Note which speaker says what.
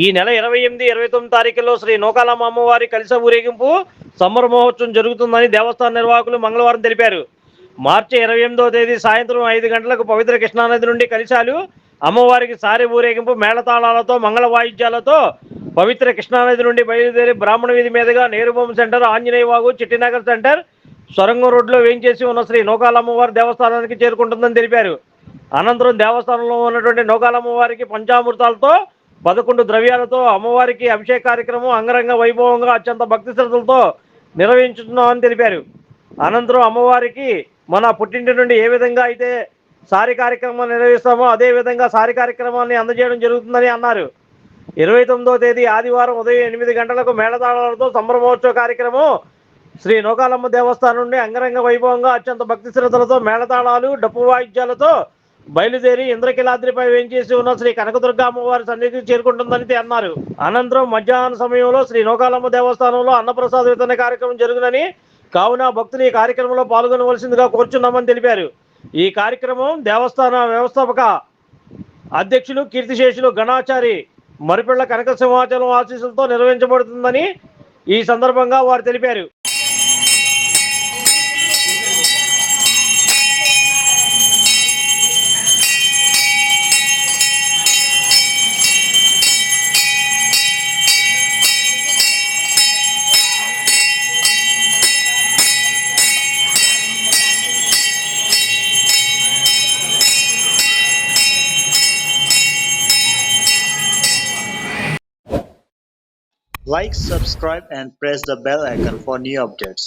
Speaker 1: ఈ నెల 28, 29 తారీఖుల్లో శ్రీ నూకాలమ్మ అమ్మవారి కలశ ఊరేగింపు సంబర మహోత్సవం జరుగుతుందని దేవస్థాన నిర్వాహకులు మంగళవారం తెలిపారు. మార్చి 28వ తేదీ సాయంత్రం 5 గంటలకు పవిత్ర కృష్ణానది నుండి కలశాలు, అమ్మవారికి సారి ఊరేగింపు మేళతాళాలతో, మంగళ వాయిద్యాలతో పవిత్ర కృష్ణానది నుండి బయలుదేరి బ్రాహ్మణ వీధి మీదుగా నేరుబొమ్మ సెంటర్, ఆంజనేయ వాగు, చిట్టినగర్ సెంటర్, సొరంగం రోడ్లో వేయించేసి ఉన్న శ్రీ నూకాలమ్మవారి దేవస్థానానికి చేరుకుంటుందని తెలిపారు. అనంతరం దేవస్థానంలో ఉన్నటువంటి నూకాలమ్మవారికి పంచామృతాలతో 11 ద్రవ్యాలతో అమ్మవారికి అభిషేక కార్యక్రమం అంగరంగ వైభవంగా అత్యంత భక్తి శ్రద్ధలతో నిర్వహించుతున్నామని తెలిపారు. అనంతరం అమ్మవారికి మన పుట్టింటి నుండి ఏ విధంగా అయితే సారి కార్యక్రమాన్ని నిర్వహిస్తామో అదే విధంగా సారి కార్యక్రమాన్ని అందజేయడం జరుగుతుందని అన్నారు. 29వ తేదీ ఆదివారం ఉదయం 8 గంటలకు మేళతాళాలతో సంబరమహోత్సవ కార్యక్రమం శ్రీ నూకాలమ్మ దేవస్థానం నుండి అంగరంగ వైభవంగా అత్యంత భక్తి శ్రద్ధలతో మేళతాళాలు, డప్పు వాయిద్యాలతో బయలుదేరి ఇంద్రకిలాద్రిపై వేంచేసి ఉన్న శ్రీ కనకదుర్గ అమ్మవారి సన్నిధికి చేరుకుంటుందని అన్నారు. అనంతరం మధ్యాహ్న సమయంలో శ్రీ నూకాలమ్మ దేవస్థానంలో అన్నప్రసాద వితరణ కార్యక్రమం జరుగునని, కావున భక్తులు ఈ కార్యక్రమంలో పాల్గొనవలసిందిగా కోరుచున్నామని తెలిపారు. ఈ కార్యక్రమం దేవస్థాన వ్యవస్థాపక అధ్యక్షులు కీర్తిశేషులు గణాచారి మరిపిళ్ల కనక సింహాచలం ఆశీస్సులతో నిర్వహించబడుతుందని ఈ సందర్భంగా వారు తెలిపారు.
Speaker 2: Like, subscribe and press the bell icon for new updates.